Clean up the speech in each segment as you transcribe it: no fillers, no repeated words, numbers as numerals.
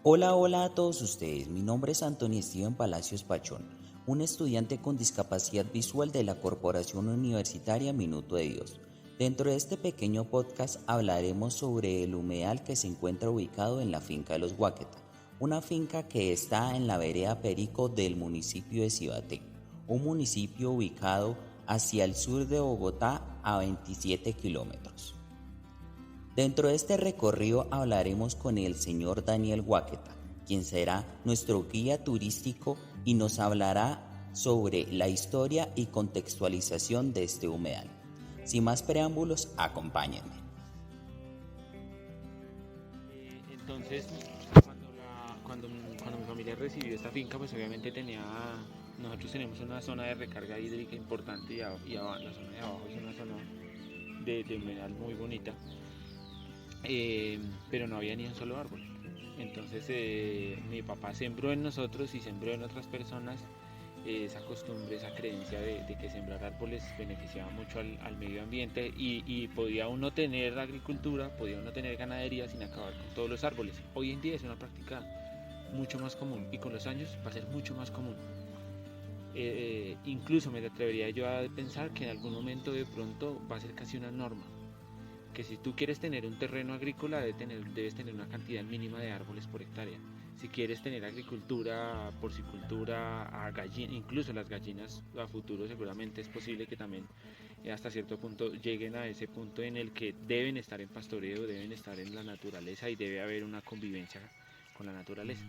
Hola, hola a todos ustedes. Mi nombre es Antonio Steven Palacios Pachón, un estudiante con discapacidad visual de la Corporación Universitaria Minuto de Dios. Dentro de este pequeño podcast hablaremos sobre el humedal que se encuentra ubicado en la finca de los Guáqueta, una finca que está en la vereda Perico del municipio de Cibaté, un municipio ubicado hacia el sur de Bogotá a 27 kilómetros. Dentro de este recorrido hablaremos con el señor Daniel Guáqueta, quien será nuestro guía turístico y nos hablará sobre la historia y contextualización de este humedal. Sin más preámbulos, acompáñenme. Entonces, cuando mi familia recibió esta finca, pues obviamente nosotros tenemos una zona de recarga hídrica importante la zona de abajo es una zona de humedal muy bonita, pero no había ni un solo árbol. Entonces mi papá sembró en nosotros y sembró en otras personas esa costumbre, esa creencia de que sembrar árboles beneficiaba mucho al medio ambiente y podía uno tener agricultura, podía uno tener ganadería sin acabar con todos los árboles. Hoy en día es una práctica mucho más común y con los años va a ser mucho más común. Incluso me atrevería yo a pensar que en algún momento de pronto va a ser casi una norma, que si tú quieres tener un terreno agrícola debes tener una cantidad mínima de árboles por hectárea. Si quieres tener agricultura, porcicultura, incluso las gallinas a futuro seguramente es posible que también hasta cierto punto lleguen a ese punto en el que deben estar en pastoreo, deben estar en la naturaleza y debe haber una convivencia con la naturaleza.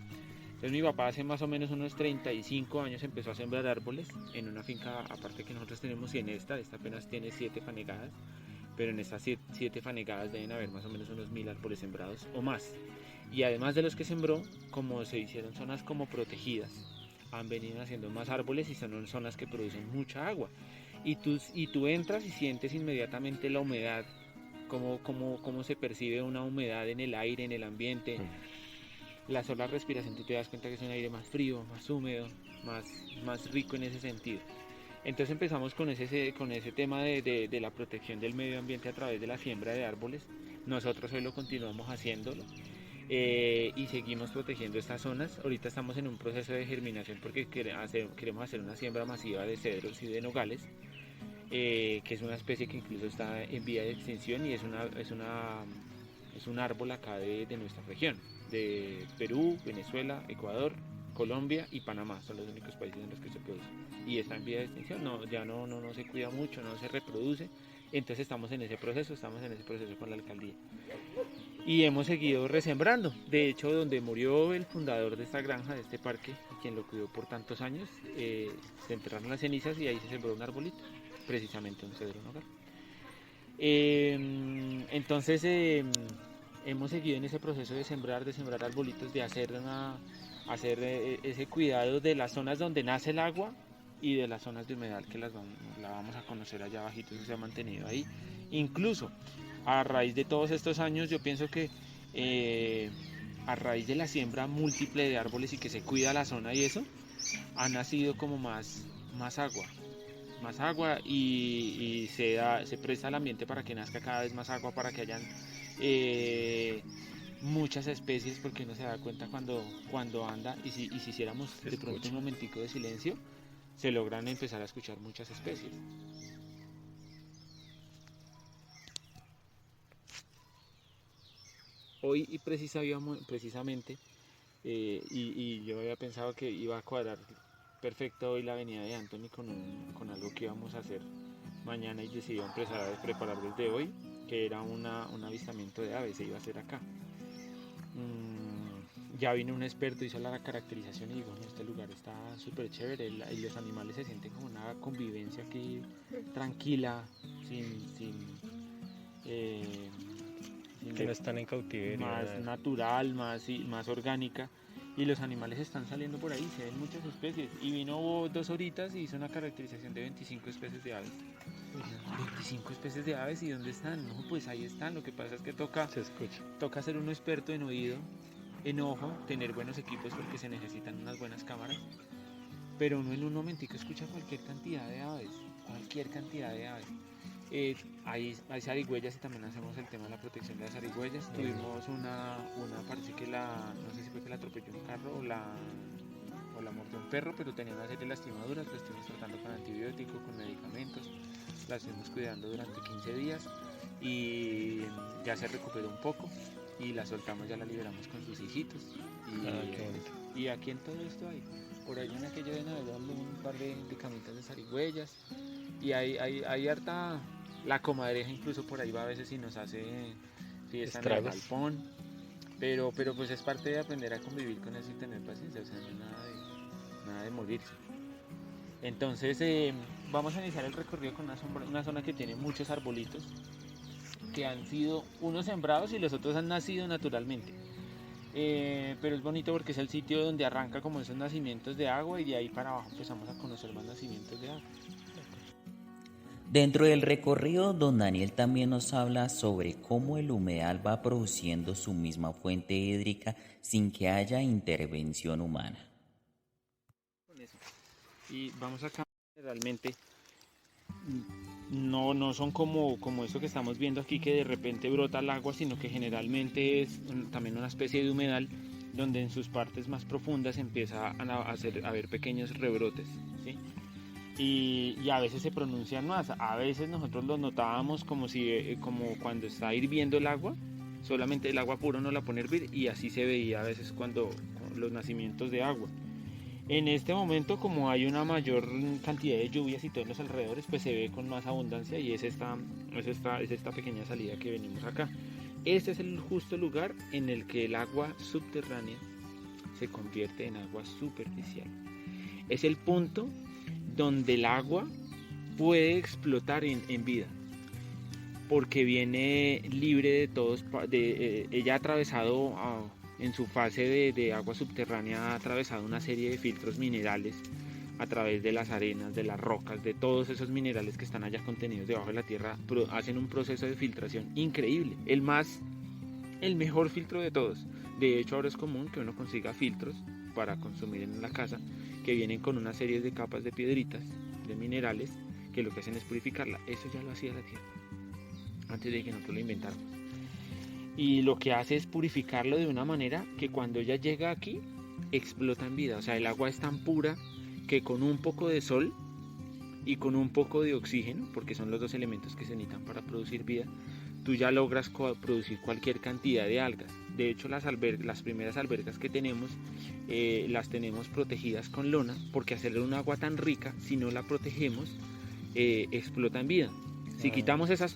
Entonces mi papá hace más o menos unos 35 años empezó a sembrar árboles en una finca aparte que nosotros tenemos y esta apenas tiene 7 fanegadas, pero en estas 7 fanegadas deben haber más o menos unos 1000 árboles sembrados o más. Y además de los que sembró, como se hicieron zonas como protegidas, han venido haciendo más árboles y son zonas que producen mucha agua. Y tú entras y sientes inmediatamente la humedad, cómo se percibe una humedad en el aire, en el ambiente. La sola respiración tú te das cuenta que es un aire más frío, más húmedo, más rico en ese sentido. Entonces empezamos con ese tema de la protección del medio ambiente a través de la siembra de árboles. Nosotros hoy lo continuamos haciéndolo y seguimos protegiendo estas zonas. Ahorita estamos en un proceso de germinación porque queremos hacer una siembra masiva de cedros y de nogales, que es una especie que incluso está en vía de extinción y es un árbol acá de nuestra región, de Perú, Venezuela, Ecuador, Colombia y Panamá, son los únicos países en los que se produce. Y está en vía de extinción, ya no se cuida mucho, no se reproduce. Entonces estamos en ese proceso con la alcaldía. Y hemos seguido resembrando. De hecho, donde murió el fundador de esta granja, de este parque, quien lo cuidó por tantos años, se enterraron las cenizas y ahí se sembró un arbolito, precisamente un cedro nogal. Entonces hemos seguido en ese proceso de sembrar arbolitos, de hacer ese cuidado de las zonas donde nace el agua y de las zonas de humedal que la vamos a conocer allá abajito. Eso se ha mantenido ahí. Incluso a raíz de todos estos años yo pienso que a raíz de la siembra múltiple de árboles y que se cuida la zona y eso, ha nacido como más agua y se presta el ambiente para que nazca cada vez más agua, para que hayan eh, muchas especies, porque uno se da cuenta cuando anda y si hiciéramos de pronto un momentico de silencio, se logran empezar a escuchar muchas especies. Hoy y precisamente, y yo había pensado que iba a cuadrar perfecto hoy la avenida de Anthony con algo que íbamos a hacer mañana y decidí empezar a preparar desde hoy, que era un avistamiento de aves, se iba a hacer acá. Ya vino un experto, hizo la caracterización y dijo, no, este lugar está súper chévere y los animales se sienten como una convivencia aquí tranquila, sin, eh, Que no están en cautiverio. más Nada. natural, más orgánica. Y los animales están saliendo por ahí, se ven muchas especies. Y vino 2 horitas y hizo una caracterización de 25 especies de aves. 25 especies de aves, ¿y dónde están? No, pues ahí están. Lo que pasa es que Se escucha. toca ser un experto en oído, en ojo, tener buenos equipos porque se necesitan unas buenas cámaras. Pero uno en un momentico escucha cualquier cantidad de aves, cualquier cantidad de aves. Hay zarigüeyas y también hacemos el tema de la protección de las zarigüeyas. Tuvimos una parece que no sé si fue que la atropelló un carro o la mordió un perro, pero tenía una serie de lastimaduras, la estuvimos tratando con antibióticos, con medicamentos, la estuvimos cuidando durante 15 días y ya se recuperó un poco y la soltamos, ya la liberamos con sus hijitos. Qué bonito. Y aquí en todo esto hay, por ahí en aquello de Navidad, un par de camitas de zarigüeyas y hay harta, la comadreja incluso por ahí va a veces y nos hace fiesta en el Estragos. galpón, pero pues es parte de aprender a convivir con eso y tener paciencia, o sea, no es nada de morirse. Entonces vamos a iniciar el recorrido con una zona que tiene muchos arbolitos que han sido unos sembrados y los otros han nacido naturalmente. Pero es bonito porque es el sitio donde arranca como esos nacimientos de agua y de ahí para abajo empezamos a conocer más nacimientos de agua. Dentro del recorrido, don Daniel también nos habla sobre cómo el humedal va produciendo su misma fuente hídrica sin que haya intervención humana. Y vamos acá, realmente no son como eso que estamos viendo aquí, que de repente brota el agua, sino que generalmente es también una especie de humedal donde en sus partes más profundas empieza a haber pequeños rebrotes, ¿sí? Y a veces se pronuncian más, a veces nosotros lo notábamos como cuando está hirviendo el agua, solamente el agua pura no la pone a hervir y así se veía a veces cuando los nacimientos de agua. En este momento, como hay una mayor cantidad de lluvias y todo en los alrededores, pues se ve con más abundancia y es esta pequeña salida que venimos acá. Este es el justo lugar en el que el agua subterránea se convierte en agua superficial. Es el punto donde el agua puede explotar en vida, porque viene libre de todos, ella ha atravesado en su fase de agua subterránea, ha atravesado una serie de filtros minerales a través de las arenas, de las rocas, de todos esos minerales que están allá contenidos debajo de la tierra, hacen un proceso de filtración increíble, el mejor filtro de todos. De hecho, ahora es común que uno consiga filtros para consumir en la casa que vienen con una serie de capas de piedritas, de minerales, que lo que hacen es purificarla. Eso ya lo hacía la tierra antes de que nosotros lo inventáramos. Y lo que hace es purificarlo de una manera que cuando ella llega aquí explota en vida. O sea, el agua es tan pura que con un poco de sol y con un poco de oxígeno, porque son los dos elementos que se necesitan para producir vida, tú ya logras producir cualquier cantidad de algas. De hecho, las primeras albercas que tenemos las tenemos protegidas con lona, porque hacerle un agua tan rica, si no la protegemos, explota en vida. Si quitamos esas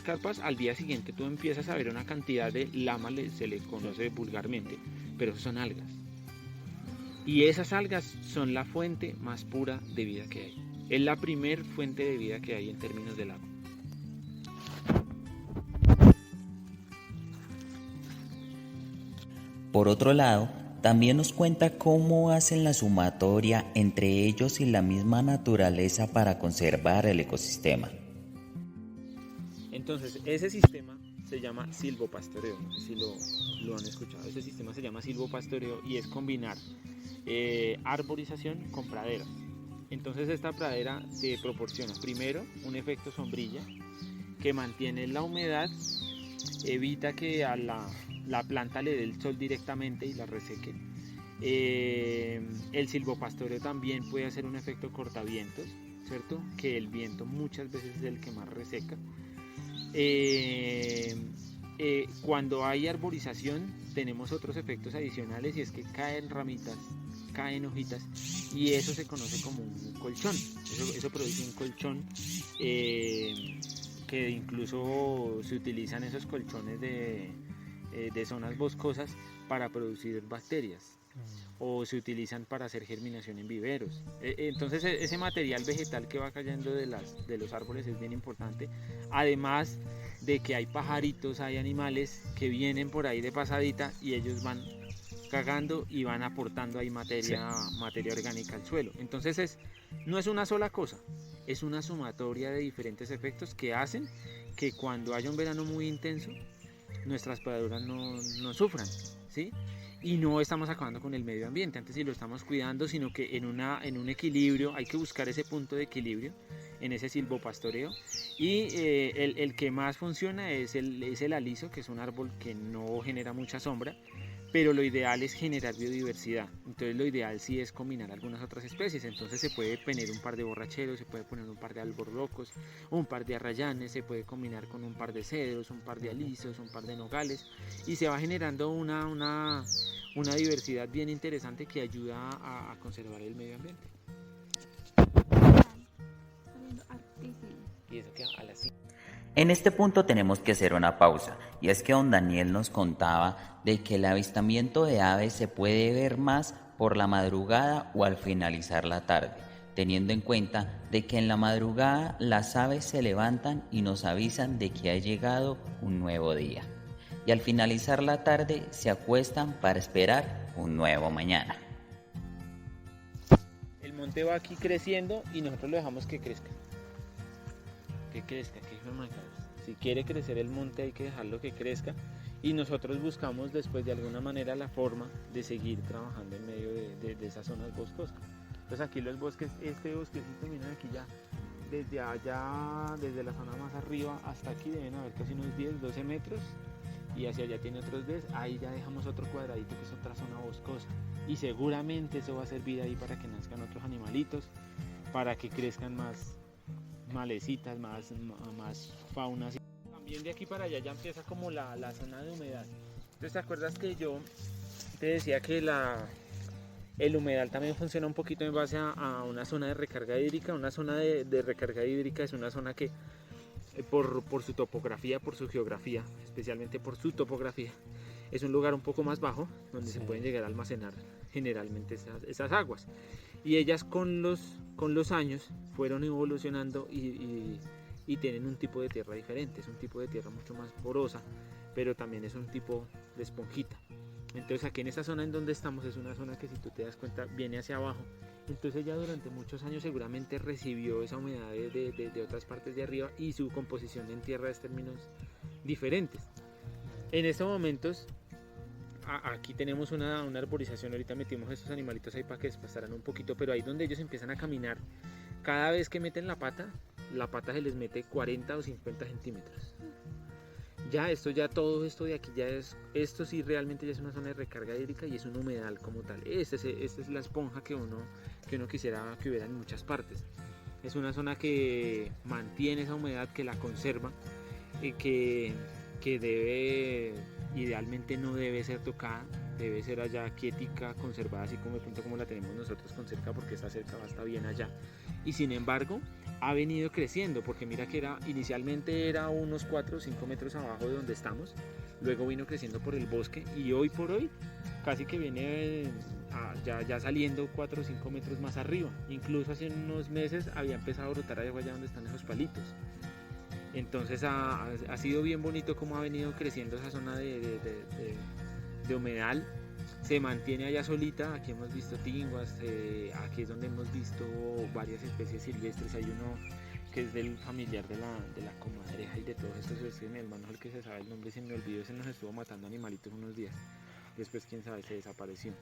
carpas, al día siguiente tú empiezas a ver una cantidad de lama, se le conoce vulgarmente, pero son algas. Y esas algas son la fuente más pura de vida que hay. Es la primer fuente de vida que hay en términos del agua. Por otro lado, también nos cuenta cómo hacen la sumatoria entre ellos y la misma naturaleza para conservar el ecosistema. Entonces, ese sistema se llama silvopastoreo, no sé si lo han escuchado. Ese sistema se llama silvopastoreo y es combinar arborización con pradera. Entonces, esta pradera te proporciona primero un efecto sombrilla que mantiene la humedad, evita que a la planta le dé el sol directamente y la reseque. El silvopastoreo también puede hacer un efecto cortavientos, ¿cierto? Que el viento muchas veces es el que más reseca. Cuando hay arborización tenemos otros efectos adicionales y es que caen ramitas, caen hojitas y eso se conoce como un colchón. Eso produce un colchón que incluso se utilizan esos colchones de zonas boscosas para producir bacterias o se utilizan para hacer germinación en viveros. Entonces ese material vegetal que va cayendo de los árboles es bien importante, además de que hay pajaritos, hay animales que vienen por ahí de pasadita y ellos van cagando y van aportando ahí materia orgánica al suelo. Entonces no es una sola cosa, es una sumatoria de diferentes efectos que hacen que cuando haya un verano muy intenso nuestras praderas no sufran, ¿sí? Y no estamos acabando con el medio ambiente, antes sí lo estamos cuidando, sino que en un equilibrio, hay que buscar ese punto de equilibrio en ese silvopastoreo. Y el que más funciona es el aliso, que es un árbol que no genera mucha sombra, pero lo ideal es generar biodiversidad. Entonces lo ideal sí es combinar algunas otras especies. Entonces se puede poner un par de borracheros, se puede poner un par de alborlocos, un par de arrayanes, se puede combinar con un par de cedros, un par de alisos, un par de nogales, y se va generando una diversidad bien interesante que ayuda a conservar el medio ambiente. Y eso queda a las 5. En este punto tenemos que hacer una pausa, y es que don Daniel nos contaba de que el avistamiento de aves se puede ver más por la madrugada o al finalizar la tarde, teniendo en cuenta de que en la madrugada las aves se levantan y nos avisan de que ha llegado un nuevo día, y al finalizar la tarde se acuestan para esperar un nuevo mañana. El monte va aquí creciendo y nosotros lo dejamos que crezca. Que crezca, que hijo de madre. Si quiere crecer el monte hay que dejarlo que crezca, y nosotros buscamos después de alguna manera la forma de seguir trabajando en medio de esas zonas boscosas. Entonces aquí los bosques, este bosquecito, miren aquí ya, desde allá, desde la zona más arriba hasta aquí deben haber casi unos 10, 12 metros, y hacia allá tiene otros 10, ahí ya dejamos otro cuadradito que es otra zona boscosa, y seguramente eso va a servir ahí para que nazcan otros animalitos, para que crezcan más malecitas, más faunas. También de aquí para allá ya empieza como la zona de humedad. Entonces, ¿te acuerdas que yo te decía que el humedal también funciona un poquito en base a una zona de recarga hídrica? Una zona de recarga hídrica es una zona que por su topografía, por su geografía, especialmente por su topografía, es un lugar un poco más bajo donde se pueden llegar a almacenar generalmente esas aguas. Y ellas con los años fueron evolucionando y tienen un tipo de tierra diferente. Es un tipo de tierra mucho más porosa, pero también es un tipo de esponjita. Entonces aquí en esta zona en donde estamos es una zona que, si tú te das cuenta, viene hacia abajo. Entonces ya durante muchos años seguramente recibió esa humedad de otras partes de arriba, y su composición en tierra es términos diferentes. En estos momentos aquí tenemos una arborización. Ahorita metimos estos animalitos ahí para que despastaran un poquito, pero ahí donde ellos empiezan a caminar, cada vez que meten la pata se les mete 40 o 50 centímetros. Ya todo esto de aquí esto sí realmente ya es una zona de recarga hídrica y es un humedal como tal. Esta es la esponja que uno quisiera que hubiera en muchas partes. Es una zona que mantiene esa humedad, que la conserva, y que idealmente no debe ser tocada, debe ser allá quietica, conservada, así como la tenemos nosotros con cerca, porque esta cerca va a estar bien allá. Y sin embargo ha venido creciendo, porque mira que inicialmente era unos 4 o 5 metros abajo de donde estamos, luego vino creciendo por el bosque, y hoy por hoy casi que viene ya saliendo 4 o 5 metros más arriba. Incluso hace unos meses había empezado a brotar allá donde están esos palitos. Entonces ha sido bien bonito cómo ha venido creciendo esa zona de humedal. Se mantiene allá solita. Aquí hemos visto tinguas, aquí es donde hemos visto varias especies silvestres. Hay uno que es del familiar de la comadreja y de todos estos. Es mi hermano el que se sabe el nombre, se me olvidó. Ese nos estuvo matando animalitos unos días. Después, quién sabe, se desapareció.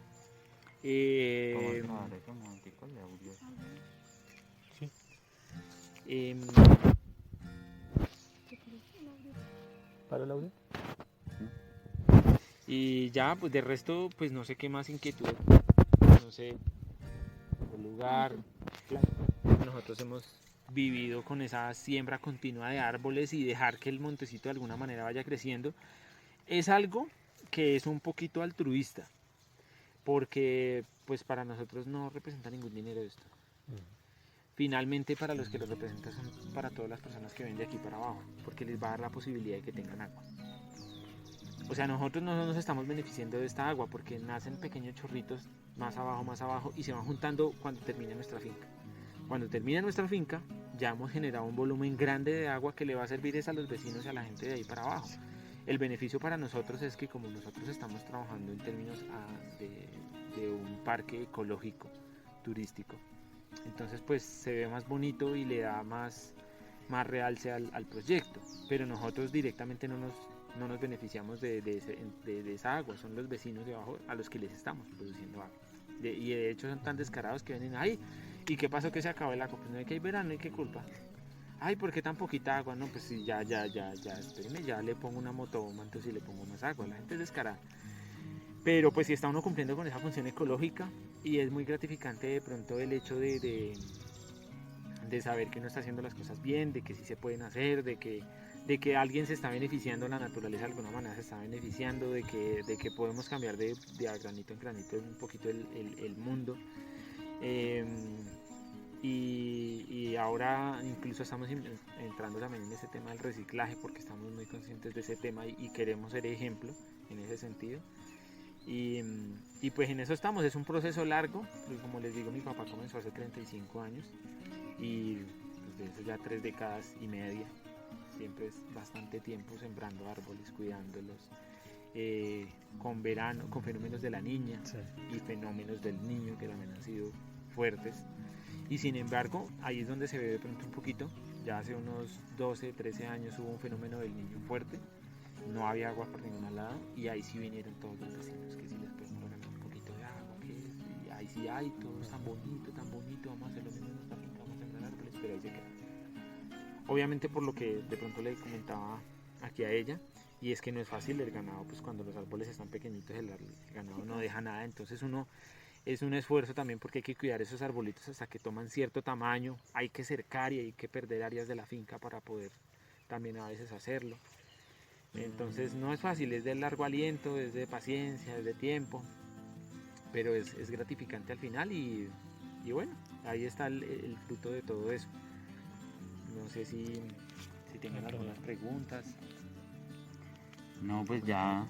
¿Para el audio? Y ya, pues de resto, pues no sé qué más inquietud, no sé, el lugar. Nosotros hemos vivido con esa siembra continua de árboles y dejar que el montecito de alguna manera vaya creciendo. Es algo que es un poquito altruista, porque pues para nosotros no representa ningún dinero esto. Finalmente, para los que lo representan son para todas las personas que ven de aquí para abajo, porque les va a dar la posibilidad de que tengan agua. O sea, nosotros no nos estamos beneficiando de esta agua, porque nacen pequeños chorritos más abajo, y se van juntando cuando termine nuestra finca. Cuando termine nuestra finca, ya hemos generado un volumen grande de agua que le va a servir a los vecinos y a la gente de ahí para abajo. El beneficio para nosotros es que, como nosotros estamos trabajando en términos de un parque ecológico turístico, entonces pues se ve más bonito y le da más realce al proyecto, pero nosotros directamente no nos beneficiamos de esa agua. Son los vecinos de abajo a los que les estamos produciendo agua, y de hecho son tan descarados que vienen ahí ¿Y qué pasó que se acabó el agua? Pues no hay que hay verano, ¿y qué culpa? Ay, ¿por qué tan poquita agua? No, pues sí, ya, espéreme, ya le pongo una motobomba, entonces sí le pongo más agua. La gente es descarada. Pero pues sí está uno cumpliendo con esa función ecológica y es muy gratificante de pronto el hecho de saber que uno está haciendo las cosas bien, de que sí se pueden hacer, de que alguien se está beneficiando, la naturaleza de alguna manera se está beneficiando, de que podemos cambiar de a granito en granito un poquito el mundo. Y ahora incluso estamos entrando también en ese tema del reciclaje porque estamos muy conscientes de ese tema y queremos ser ejemplo en ese sentido. Y pues en eso estamos, es un proceso largo, porque como les digo, mi papá comenzó hace 35 años y pues de eso ya 3 décadas y media, siempre es bastante tiempo sembrando árboles, cuidándolos, con fenómenos de la niña Sí. y fenómenos del niño que también han sido fuertes. Y sin embargo, ahí es donde se ve de pronto un poquito, ya hace unos 12, 13 años hubo un fenómeno del niño fuerte, no había agua por ningún lado y ahí sí vinieron todos los vecinos que si les podemos regalar un poquito de agua, y ahí sí hay, todo es tan bonito, vamos a hacer lo mismo en nuestra finca, vamos a sembrar árboles, pero ahí se queda. Obviamente por lo que de pronto le comentaba aquí a ella, y es que no es fácil el ganado, pues cuando los árboles están pequeñitos el ganado no deja nada, entonces uno es un esfuerzo también porque hay que cuidar esos arbolitos hasta que toman cierto tamaño, hay que cercar y hay que perder áreas de la finca para poder también a veces hacerlo. Entonces no es fácil, es de largo aliento, es de paciencia, es de tiempo, pero es gratificante al final y bueno, ahí está el fruto de todo eso. No sé si tengan algunas preguntas. No, pues ya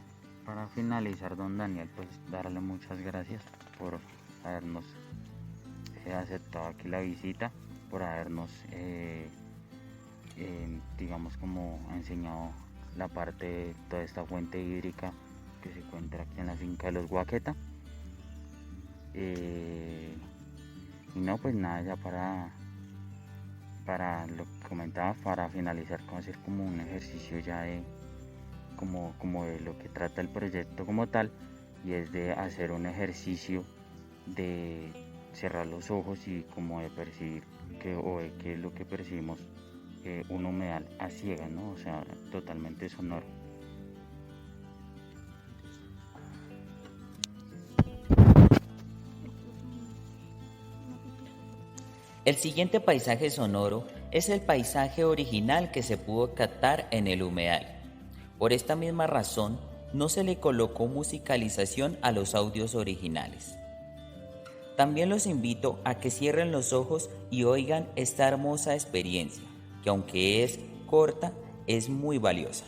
para finalizar, don Daniel, pues darle muchas gracias por habernos aceptado aquí la visita, por habernos, digamos, como enseñado la parte de toda esta fuente hídrica que se encuentra aquí en la finca de los Guaqueta. Y no, pues nada, ya para lo que comentaba, para finalizar, como hacer como un ejercicio ya de como de lo que trata el proyecto como tal, y es de hacer un ejercicio de cerrar los ojos y como de percibir qué es lo que percibimos, un humedal a ciegas, ¿no? O sea, totalmente sonoro. El siguiente paisaje sonoro es el paisaje original que se pudo captar en el humedal. Por esta misma razón, no se le colocó musicalización a los audios originales. También los invito a que cierren los ojos y oigan esta hermosa experiencia, que aunque es corta, es muy valiosa.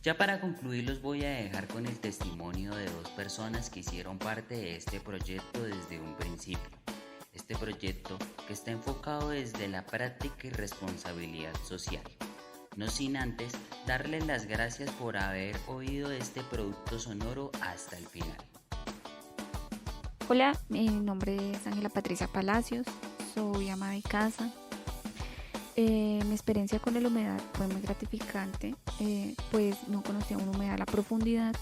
Ya para concluir los voy a dejar con el testimonio de dos personas que hicieron parte de este proyecto desde un principio. Este proyecto que está enfocado desde la práctica y responsabilidad social. No sin antes darles las gracias por haber oído este producto sonoro hasta el final. Hola, mi nombre es Ángela Patricia Palacios, soy ama de casa. Mi experiencia con la humedad fue muy gratificante, pues no conocía un humedal a profundidad.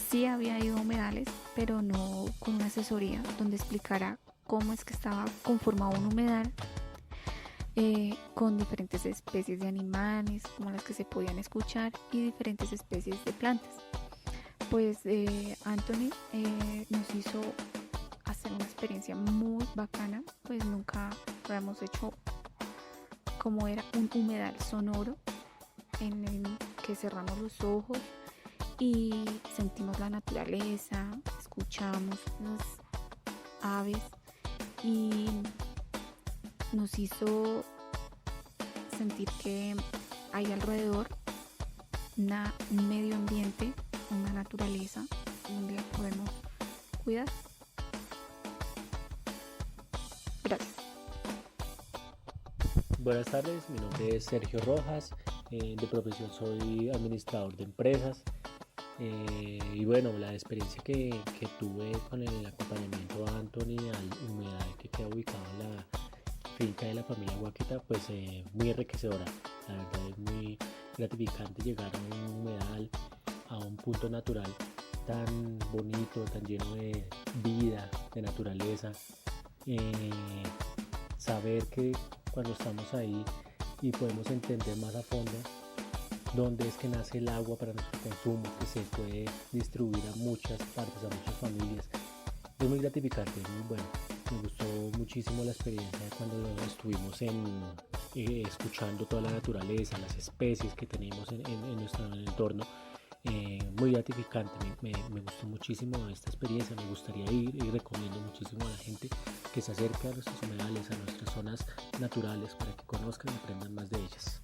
Sí había ido a humedales, pero no con una asesoría donde explicara cómo es que estaba conformado un humedal, con diferentes especies de animales, como las que se podían escuchar, y diferentes especies de plantas. Pues Anthony nos hizo hacer una experiencia muy bacana, pues nunca habíamos hecho como era un humedal sonoro en el que cerramos los ojos y sentimos la naturaleza, escuchamos las aves y nos hizo sentir que hay alrededor un medio ambiente, una naturaleza donde la podemos cuidar. Gracias. Buenas tardes, mi nombre es Sergio Rojas, de profesión soy administrador de empresas y bueno, la experiencia que tuve con el acompañamiento a Anthony al humedal que queda ubicado en la finca de la familia Guaquita, pues muy enriquecedora. La verdad es muy gratificante llegar a un humedal, a un punto natural tan bonito, tan lleno de vida, de naturaleza. Saber que cuando estamos ahí y podemos entender más a fondo dónde es que nace el agua para nuestro consumo, que se puede distribuir a muchas partes, a muchas familias, es muy gratificante, muy bueno. Me gustó muchísimo la experiencia cuando estuvimos escuchando toda la naturaleza, las especies que tenemos en nuestro entorno. Muy gratificante, me gustó muchísimo esta experiencia, me gustaría ir y recomiendo muchísimo a la gente que se acerque a nuestros humedales, a nuestras zonas naturales, para que conozcan y aprendan más de ellas.